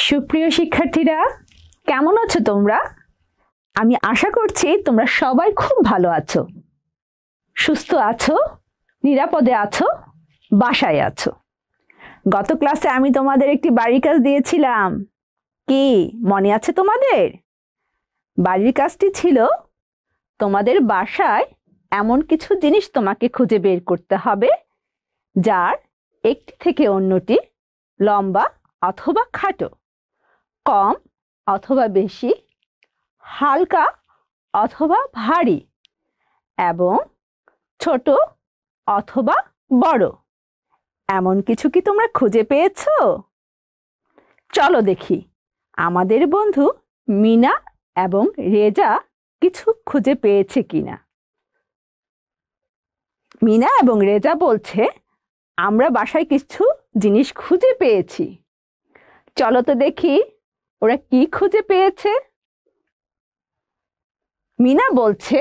সুপ্রিয় শিক্ষার্থীরা, কেমন আছো তোমরা? আমি আশা করছি তোমরা সবাই খুব ভালো আছো, সুস্থ আছো, নিরাপদে আছো, বাসায় আছো। গত ক্লাসে আমি তোমাদের একটি বাড়ির কাজ দিয়েছিলাম, কি মনে আছে তোমাদের? বাড়ির কাজটি ছিল তোমাদের বাসায় এমন কিছু জিনিস তোমাকে খুঁজে বের করতে হবে যার একটি থেকে অন্যটি লম্বা অথবা খাটো, কম অথবা বেশি, হালকা অথবা ভারী এবং ছোট অথবা বড়। এমন কিছু কি তোমরা খুঁজে পেয়েছো? চলো দেখি আমাদের বন্ধু মিনা এবং রেজা কিছু খুঁজে পেয়েছে কিনা। মিনা এবং রেজা বলছে, আমরা বাসায় কিছু জিনিস খুঁজে পেয়েছি। চলো তো দেখি ওরা কি খুঁজে পেয়েছে। মিনা বলছে,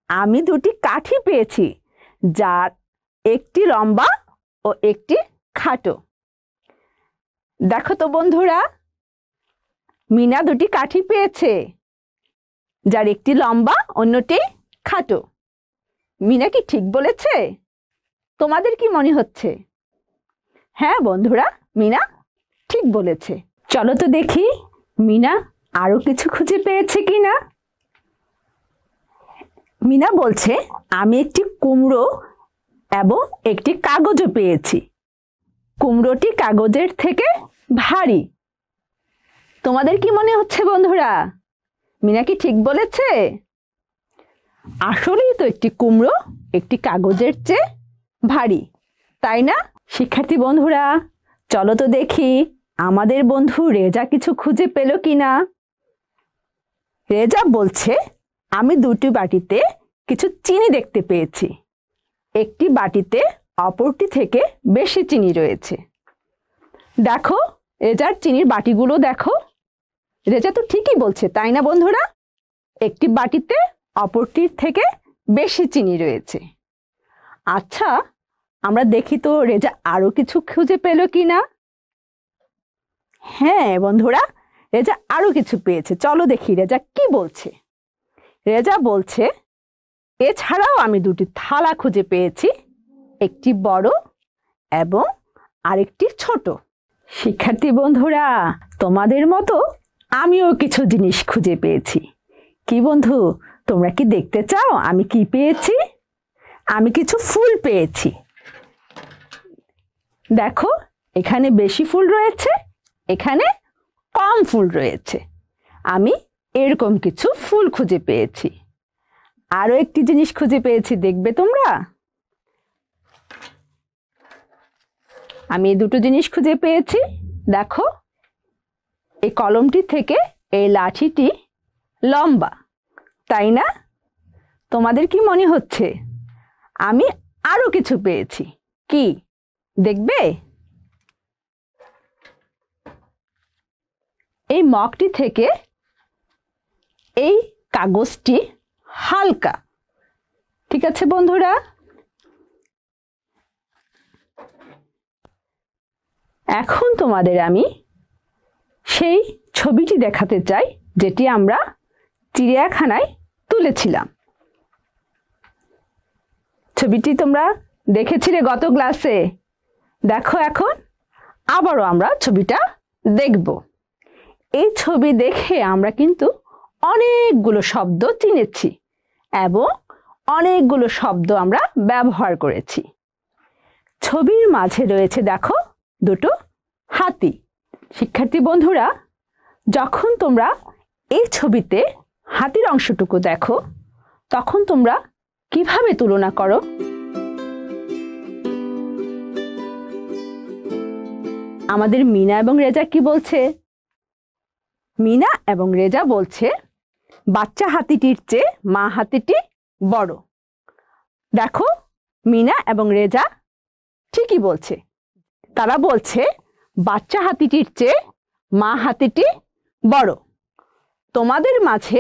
আমি দুটি কাঠি পেয়েছি যার একটি লম্বা ও একটি খাটো। দেখো তো বন্ধুরা, মিনা দুটি কাঠি পেয়েছে যার একটি লম্বা অন্যটি খাটো। মিনা কি ঠিক বলেছে? তোমাদের কি মনে হচ্ছে? হ্যাঁ বন্ধুরা, মিনা ঠিক বলেছে। চলো তো দেখি মিনা আরো কিছু খুঁজে পেয়েছে কিনা। মিনা বলছে, আমি একটি কুমড়ো এবং একটি কাগজও পেয়েছি। কুমড়োটি কাগজের থেকে ভারী। তোমাদের কি মনে হচ্ছে বন্ধুরা? মিনা কি ঠিক বলেছে? আসলেই তো একটি কুমড়ো একটি কাগজের চেয়ে ভারী, তাই না? শিক্ষার্থী বন্ধুরা, চলো তো দেখি আমাদের বন্ধু রেজা কিছু খুঁজে পেল কিনা। রেজা বলছে, আমি দুটি বাটিতে কিছু চিনি দেখতে পেয়েছি। একটি বাটিতে অপরটি থেকে বেশি চিনি রয়েছে। দেখো রেজার চিনির বাটিগুলো দেখো। রেজা তো ঠিকই বলছে, তাই না বন্ধুরা? একটি বাটিতে অপরটির থেকে বেশি চিনি রয়েছে। আচ্ছা, আমরা দেখি তো রেজা আরো কিছু খুঁজে পেল কিনা। হ্যাঁ বন্ধুরা, রেজা আরো কিছু পেয়েছে। চলো দেখি রেজা কি বলছে। রেজা বলছে, এছাড়াও আমি দুটি থালা খুঁজে পেয়েছি, একটি বড় এবং আরেকটি ছোট। শিক্ষার্থী বন্ধুরা, তোমাদের মতো আমিও কিছু জিনিস খুঁজে পেয়েছি। কি বন্ধু, তোমরা কি দেখতে চাও আমি কি পেয়েছি? আমি কিছু ফুল পেয়েছি। দেখো, এখানে বেশি ফুল রয়েছে, এখানে কম ফুল রয়েছে। আমি এরকম কিছু ফুল খুঁজে পেয়েছি। আরো একটি জিনিস খুঁজে পেয়েছি, দেখবে তোমরা? আমি এই দুটো জিনিস খুঁজে পেয়েছি। দেখো, এই কলমটি থেকে এই লাঠিটি লম্বা, তাই না? তোমাদের কি মনে হচ্ছে? আমি আরো কিছু পেয়েছি, কি দেখবে? এই মগটি থেকে এই কাগজটি হালকা, ঠিক আছে বন্ধুরা? এখন তোমাদের আমি সেই ছবিটি দেখাতে চাই যেটি আমরা চিড়িয়াখানায় তুলেছিলাম। ছবিটি তোমরা দেখেছিলে গত ক্লাসে। দেখো, এখন আবারও আমরা ছবিটা দেখব। এই ছবি দেখে আমরা কিন্তু অনেকগুলো শব্দ চিনেছি এবং অনেকগুলো শব্দ আমরা ব্যবহার করেছি। ছবির মাঝে রয়েছে দেখো দুটো হাতি। শিক্ষার্থী বন্ধুরা, যখন তোমরা এই ছবিতে হাতির অংশটুকু দেখো, তখন তোমরা কিভাবে তুলনা করো? আমাদের মিনা এবং রেজা কি বলছে? মিনা এবং রেজা বলছে, বাচ্চা হাতিটির চেয়ে মা হাতিটি বড়। দেখো, মিনা এবং রেজা ঠিকই বলছে। তারা বলছে বাচ্চা হাতিটির চেয়ে মা হাতিটি বড়। তোমাদের মাঝে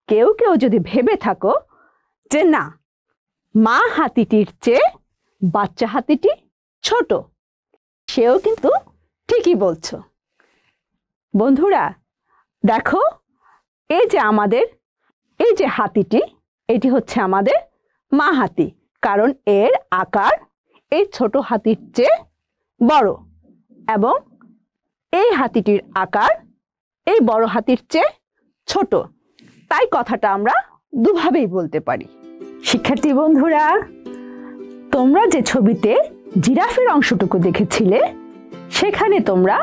কেউ কেউ যদি ভেবে থাকো যে না, মা হাতিটির চেয়ে বাচ্চা হাতিটি ছোট, সেও কিন্তু ঠিকই বলছো। বন্ধুরা দেখো, এই যে আমাদের এই যে হাতিটি, এটি হচ্ছে আমাদের মা হাতি, কারণ এর আকার এই ছোট হাতির চেয়ে বড়, এবং এই হাতিটির আকার এই বড় হাতির চেয়ে ছোট। তাই কথাটা আমরা দুভাবেই বলতে পারি। শিক্ষার্থী বন্ধুরা, তোমরা যে ছবিতে জিরাফের অংশটুকু দেখেছিলে, সেখানে তোমরা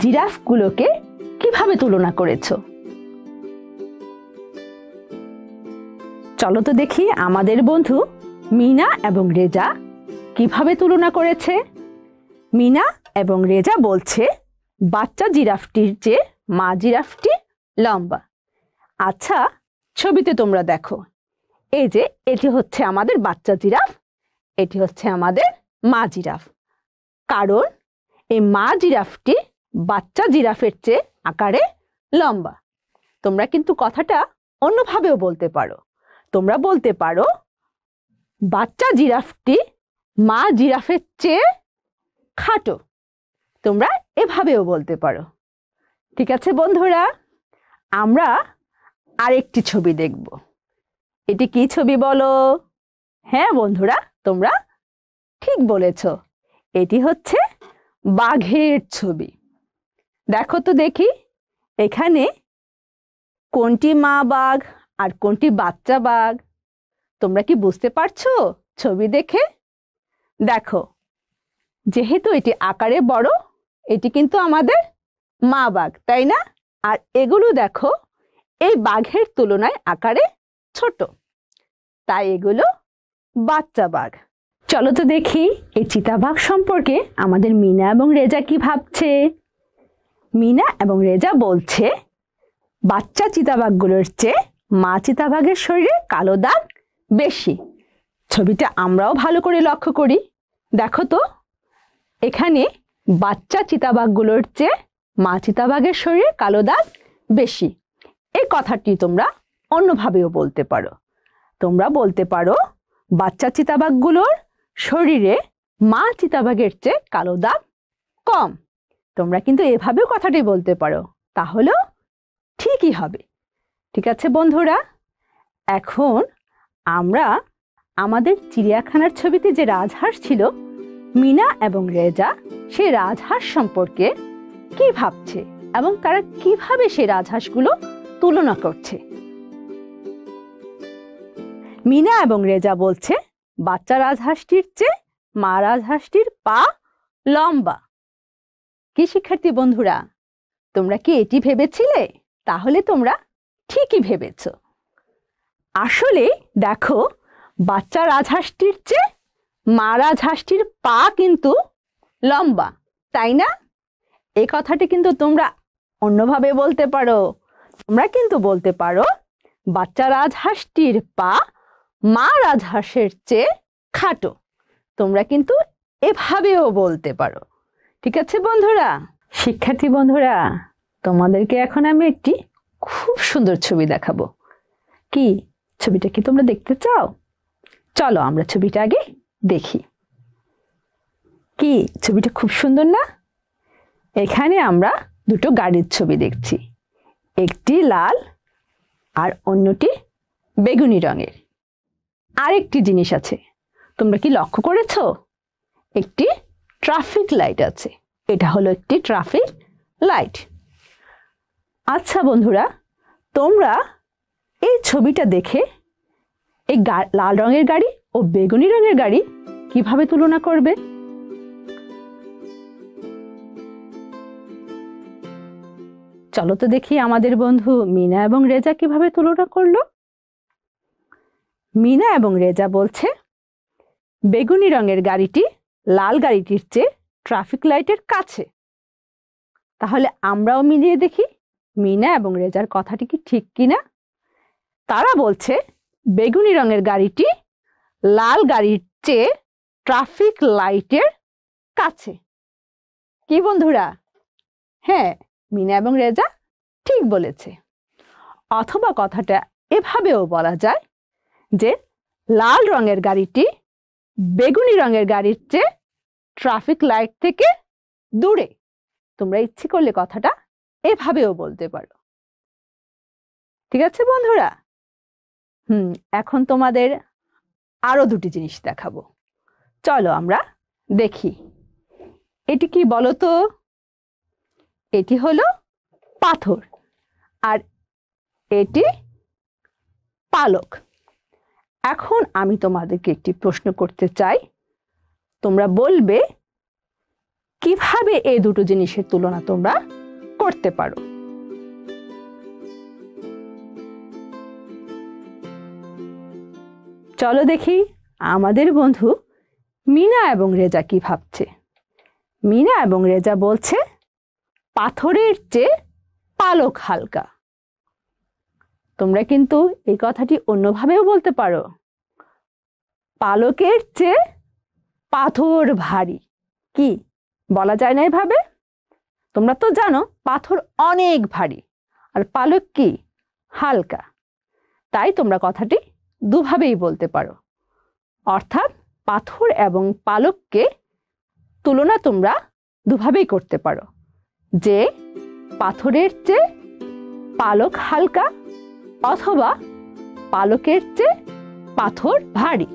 জিরাফগুলোকে কিভাবে তুলনা করেছো? চলো তো দেখি আমাদের বন্ধু মিনা এবং রেজা কিভাবে তুলনা করেছে। মিনা এবং রেজা বলছে বাচ্চা জিরাফটির চেয়ে মা জিরাফটি লম্বা। আচ্ছা, ছবিতে তোমরা দেখো, এই যে এটি হচ্ছে আমাদের বাচ্চা জিরাফ, এটি হচ্ছে আমাদের মা জিরাফ। কারণ এই মা জিরাফটি বাচ্চা জিরাফের চেয়ে আকারে লম্বা। তোমরা কিন্তু কথাটা অন্যভাবেও বলতে পারো। তোমরা বলতে পারো বাচ্চা জিরাফটি মা জিরাফের চেয়ে খাটো। তোমরা এভাবেও বলতে পারো। ঠিক আছে বন্ধুরা, আমরা আরেকটি ছবি দেখব। এটি কি ছবি বলো? হ্যাঁ বন্ধুরা, তোমরা ঠিক বলেছ, এটি হচ্ছে বাঘের ছবি। দেখো তো দেখি এখানে কোনটি মা বাঘ আর কোনটি বাচ্চা বাঘ? তোমরা কি বুঝতে পারছো ছবি দেখে? দেখো, যেহেতু এটি আকারে বড়, এটি কিন্তু আমাদের মা বাঘ, তাই না? আর এগুলো দেখো এই বাঘের তুলনায় আকারে ছোট, তাই এগুলো বাচ্চা বাঘ। চলো তো দেখি এই চিতাবাঘ সম্পর্কে আমাদের মিনা এবং রেজা কি ভাবছে। মিনা এবং রেজা বলছে বাচ্চা চিতাবাঘগুলোর চেয়ে মা চিতাবাঘের শরীরে কালো দাগ বেশি। ছবিটা আমরাও ভালো করে লক্ষ্য করি। দেখো তো, এখানে বাচ্চা চিতাবাঘগুলোর চেয়ে মা চিতাবাঘের শরীরে কালো দাগ বেশি। এই কথাটি তোমরা অন্যভাবেও বলতে পারো। তোমরা বলতে পারো বাচ্চা চিতাবাঘগুলোর শরীরে মা চিতাবাঘের চেয়ে কালো দাগ কম। তোমরা কিন্তু এভাবেও কথাটি বলতে পারো, তাহলেও ঠিকই হবে। ঠিক আছে বন্ধুরা, এখন আমরা আমাদের চিড়িয়াখানার ছবিতে যে রাজহাঁস ছিল, মিনা এবং রেজা সেই রাজহাঁস সম্পর্কে কি ভাবছে এবং তারা কিভাবে সেই রাজহাঁসগুলো তুলনা করছে। মিনা এবং রেজা বলছে বাচ্চা রাজহাঁসটির চেয়ে মা রাজহাঁসটির পা লম্বা। কি শিক্ষার্থী বন্ধুরা, তোমরা কি এটি ভেবেছিলে? তাহলে তোমরা ঠিকই ভেবেছ। আসলে দেখো, বাচ্চা রাজহাঁসটির চেয়ে মা রাজহাঁসটির পা কিন্তু লম্বা, তাই না? এই কথাটি কিন্তু তোমরা অন্যভাবে বলতে পারো। তোমরা কিন্তু বলতে পারো বাচ্চা রাজহাঁসটির পা মা রাজহাঁসের চেয়ে খাটো। তোমরা কিন্তু এভাবেও বলতে পারো। ঠিক আছে বন্ধুরা? শিক্ষার্থী বন্ধুরা, তোমাদেরকে এখন আমি একটি খুব সুন্দর ছবি দেখাবো। কি ছবিটা কি তোমরা দেখতে চাও? চলো আমরা ছবিটা আগে দেখি। কি ছবিটা খুব সুন্দর না? এখানে আমরা দুটো গাড়ির ছবি দেখছি, একটি লাল আর অন্যটি বেগুনি রঙের। আরেকটি জিনিস আছে, তোমরা কি লক্ষ্য করেছো? একটি ট্রাফিক লাইট আছে। এটা হলো একটি ট্রাফিক লাইট। আচ্ছা বন্ধুরা, তোমরা এই ছবিটা দেখে এই লাল রঙের গাড়ি ও বেগুনি রঙের গাড়ি কিভাবে তুলনা করবে? চলো তো দেখি আমাদের বন্ধু মিনা এবং রেজা কিভাবে তুলনা করলো। মিনা এবং রেজা বলছে বেগুনি রঙের গাড়িটি লাল গাড়িটির চেয়ে ট্রাফিক লাইটের কাছে। তাহলে আমরাও মিলিয়ে দেখি মিনা এবং রেজার কথাটি কি ঠিক কিনা। তারা বলছে বেগুনি রঙের গাড়িটি লাল গাড়ির চেয়ে ট্রাফিক লাইটের কাছে। কি বন্ধুরা? হ্যাঁ, মিনা এবং রেজা ঠিক বলেছে। অথবা কথাটা এভাবেও বলা যায় যে লাল রঙের গাড়িটি বেগুনি রঙের গাড়ির চেয়ে ট্রাফিক লাইট থেকে দূরে। তোমরা ইচ্ছে করলে কথাটা এভাবেও বলতে পারো। ঠিক আছে বন্ধুরা? এখন তোমাদের আরো দুটি জিনিস দেখাবো। চলো আমরা দেখি। এটি কি বলো তো? এটি হলো পাথর, আর এটি পালক। এখন আমি তোমাদেরকে একটি প্রশ্ন করতে চাই, তোমরা বলবে কিভাবে এই দুটো জিনিসের তুলনা তোমরা করতে পারো। চলো দেখি আমাদের বন্ধু মিনা এবং রেজা কি ভাবছে। মিনা এবং রেজা বলছে পাথরের চেয়ে পালক হালকা। তোমরা কিন্তু এই কথাটি অন্যভাবেও বলতে পারো, পালকের চেয়ে পাথর ভারী। কি বলা যায় না এভাবে? তোমরা তো জানো পাথর অনেক ভারী আর পালক কি হালকা। তাই তোমরা কথাটি দুভাবেই বলতে পারো, অর্থাৎ পাথর এবং পালককে তুলনা তোমরা দুভাবেই করতে পারো, যে পাথরের চেয়ে পালক হালকা অথবা পালকের চেয়ে পাথর ভারী।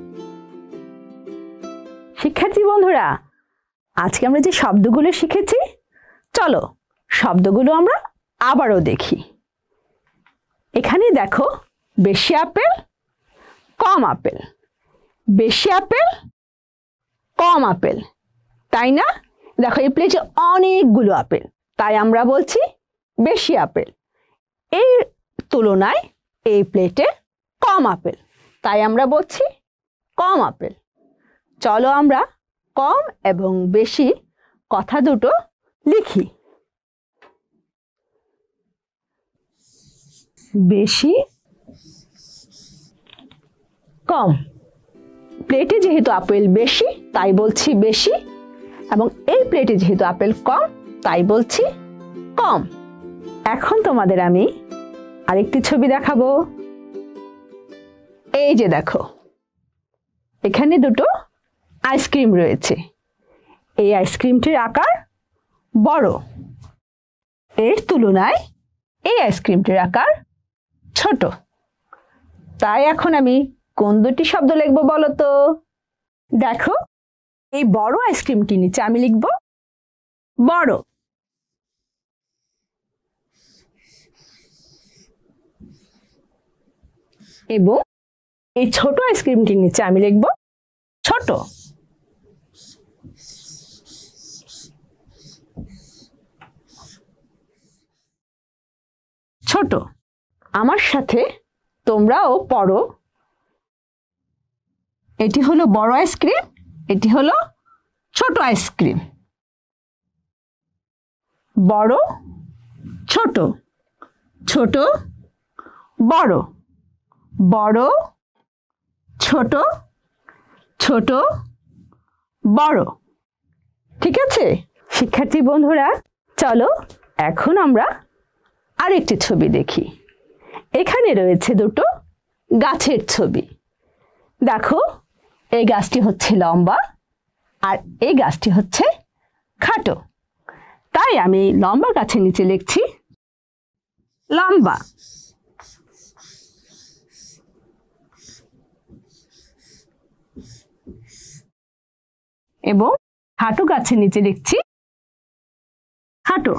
শিক্ষার্থী বন্ধুরা, আজকে আমরা যে শব্দগুলো শিখেছি, চলো শব্দগুলো আমরা আবারও দেখি। এখানে দেখো বেশি আপেল, কম আপেল, বেশি আপেল, কম আপেল, তাই না? দেখো এই প্লেটে অনেকগুলো আপেল, তাই আমরা বলছি বেশি আপেল। এই তুলনায় এই প্লেটে কম আপেল, তাই আমরা বলছি কম আপেল। চলো আমরা কম এবং বেশি কথা দুটো লিখি। বেশি, কম। প্লেটে যেহেতু আপেল বেশি তাই বলছি বেশি, এবং এই প্লেটে যেহেতু আপেল কম তাই বলছি কম। এখন তোমাদের আমি আরেকটি ছবি দেখাবো। এই যে দেখো, এখানে দুটো আইসক্রিম রয়েছে। এই আইসক্রিমটির আকার বড়, এর তুলনায় এই আইসক্রিমটির আকার ছোট। তাই এখন আমি কোন দুটি শব্দ লিখবো বলো তো? দেখো, এই বড় আইসক্রিমটির নিচে আমি লিখব বড়, এবং এই ছোট আইসক্রিমটির নিচে আমি লিখব ছোট। ছোট। আমার সাথে তোমরাও পড়ো। এটি হলো বড় আইসক্রিম, এটি হলো ছোট আইসক্রিম। বড়, ছোট, ছোট, বড়, বড়, ছোট, ছোট, বড়। ঠিক আছে শিক্ষার্থী বন্ধুরা, চলো এখন আমরা আরেকটি ছবি দেখি। এখানে রয়েছে দুটো গাছের ছবি। দেখো, এই গাছটি হচ্ছে লম্বা আর এই গাছটি হচ্ছে খাটো। তাই আমি লম্বা গাছের নিচে লিখছি লম্বা, এবং খাটো গাছের নিচে লিখছি খাটো।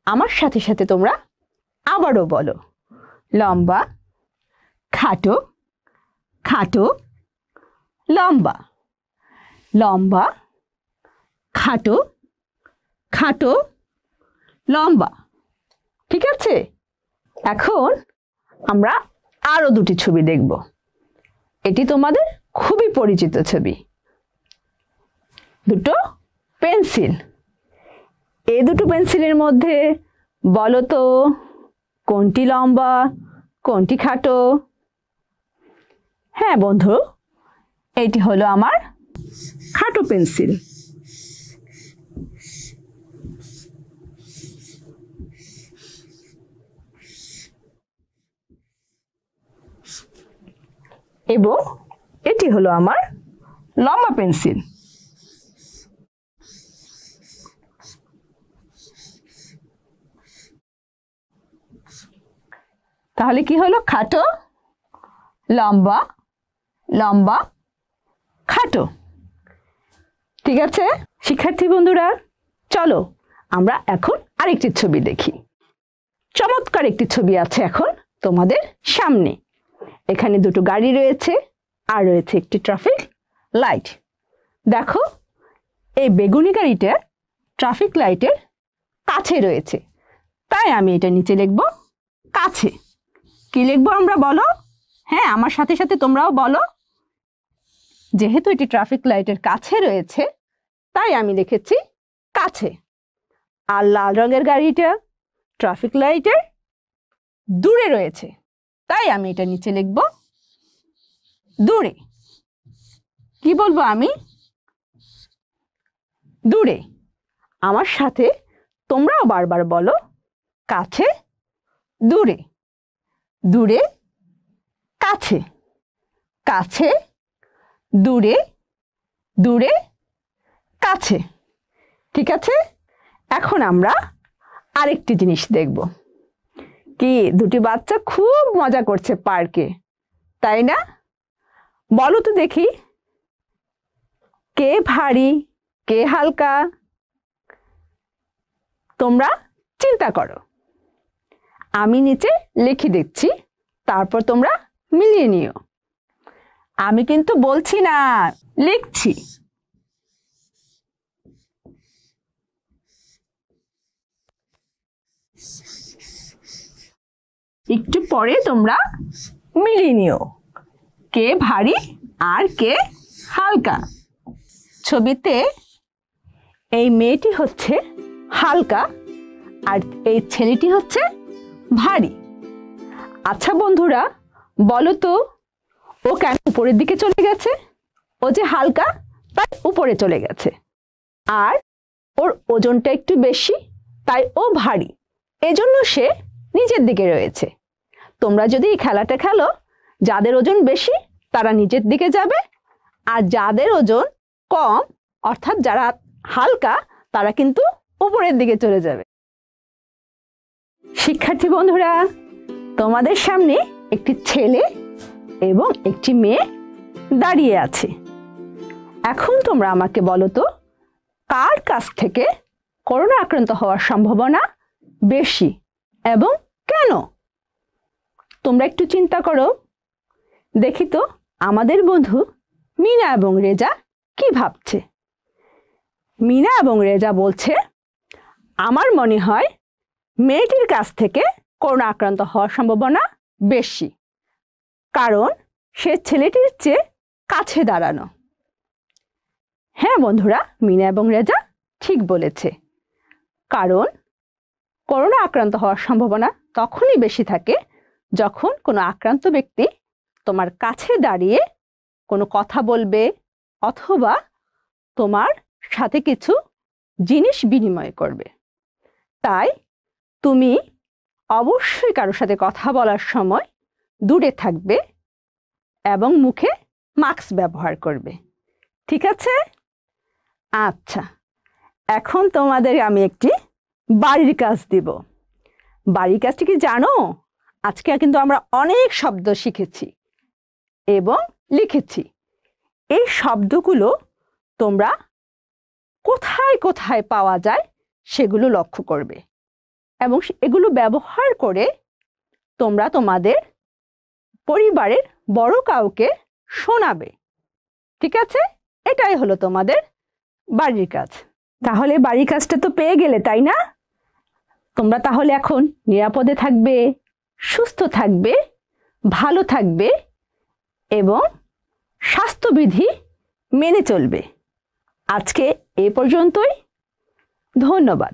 আমার সাথে সাথে তোমরা আবারও বলো, লম্বা, খাটো, খাটো, লম্বা, লম্বা, খাটো, খাটো, লম্বা। ঠিক আছে, এখন আমরা আরো দুটি ছবি দেখব। এটি তোমাদের খুবই পরিচিত ছবি, দুটো পেন্সিল। এই দুটো পেন্সিলের মধ্যে বলো তো কোনটি লম্বা, কোনটি খাটো? হ্যাঁ বন্ধু, এটি হলো আমার খাটো পেন্সিল। এবং এটি হলো আমার লম্বা পেন্সিল। তাহলে কি হলো? খাটো, লম্বা, লম্বা, খাটো। ঠিক আছে শিক্ষার্থী বন্ধুরা, চলো আমরা এখন আরেকটি ছবি দেখি। চমৎকার একটি ছবি আছে এখন তোমাদের সামনে। এখানে দুটো গাড়ি রয়েছে আর রয়েছে একটি ট্রাফিক লাইট। দেখো এই বেগুনি গাড়িটা ট্রাফিক লাইটের কাছে রয়েছে, তাই আমি এটা নিচে লিখব কাছে। কি লিখবো আমরা বলো? হ্যাঁ, আমার সাথে সাথে তোমরাও বলো। যেহেতু এটি ট্রাফিক লাইটের কাছে রয়েছে তাই আমি লিখেছি কাছে। আর লাল রঙের গাড়িটা ট্রাফিক লাইটের দূরে রয়েছে, তাই আমি এটা নিচে লিখব দূরে। কি বলবো আমি? দূরে। আমার সাথে তোমরাও বারবার বলো কাছে, দূরে, দূরে, কাছে, কাছে, দূরে, দূরে, কাছে। ঠিক আছে, এখন আমরা আরেকটি জিনিস দেখব। কি দুটি বাচ্চা খুব মজা করছে পার্কে, তাই না? বলো তো দেখি, কে ভারী কে হালকা? তোমরা চিন্তা করো, আমি নিচে লিখে দিচ্ছি, তারপর তোমরা মিলিয়ে নিও। আমি কিন্তু বলছি না, লিখছি। একটু পরে তোমরা মিলিয়ে নিও কে ভারী আর কে হালকা। ছবিতে এই মেয়েটি হচ্ছে হালকা আর এই ছেলেটি হচ্ছে ভারী। আচ্ছা বন্ধুরা, বলো তো ও কেন উপরের দিকে চলে গেছে? ও যে হালকা তাই উপরে চলে গেছে, আর ওর ওজনটা একটু বেশি তাই ও ভারী, এজন্য সে নিচের দিকে রয়েছে। তোমরা যদি এই খেলাটা খেলো, যাদের ওজন বেশি তারা নিচের দিকে যাবে, আর যাদের ওজন কম অর্থাৎ যারা হালকা তারা কিন্তু উপরের দিকে চলে যাবে। শিক্ষার্থী বন্ধুরা, তোমাদের সামনে একটি ছেলে এবং একটি মেয়ে দাঁড়িয়ে আছে। এখন তোমরা আমাকে বলো তো, কার কাছ থেকে করোনা আক্রান্ত হওয়ার সম্ভাবনা বেশি এবং কেন? তোমরা একটু চিন্তা করো দেখি তো আমাদের বন্ধু মিনা এবং রেজা কি ভাবছে। মিনা এবং রেজা বলছে, আমার মনে হয় মেয়েটির কাছ থেকে করোনা আক্রান্ত হওয়ার সম্ভাবনা বেশি, কারণ সে ছেলেটির চেয়ে কাছে দাঁড়ানো। হ্যাঁ বন্ধুরা, মিনা এবং রেজা ঠিক বলেছে, কারণ করোনা আক্রান্ত হওয়ার সম্ভাবনা তখনই বেশি থাকে যখন কোনো আক্রান্ত ব্যক্তি তোমার কাছে দাঁড়িয়ে কোনো কথা বলবে অথবা তোমার সাথে কিছু জিনিস বিনিময় করবে। তাই তুমি অবশ্যই কারোর সাথে কথা বলার সময় দূরে থাকবে এবং মুখে মাস্ক ব্যবহার করবে। ঠিক আছে? আচ্ছা, এখন তোমাদের আমি একটি বাড়ির কাজ দিব। বাড়ির কাজটি কি জানো? আজকে কিন্তু আমরা অনেক শব্দ শিখেছি এবং লিখেছি। এই শব্দগুলো তোমরা কোথায় কোথায় পাওয়া যায় সেগুলো লক্ষ্য করবে এবং এগুলো ব্যবহার করে তোমরা তোমাদের পরিবারের বড় কাউকে শোনাবে। ঠিক আছে? এটাই হলো তোমাদের বাড়ির কাজ। তাহলে বাড়ির কাজটা তো পেয়ে গেলে, তাই না? তোমরা তাহলে এখন নিরাপদে থাকবে, সুস্থ থাকবে, ভালো থাকবে এবং স্বাস্থ্যবিধি মেনে চলবে। আজকে এ পর্যন্তই। ধন্যবাদ।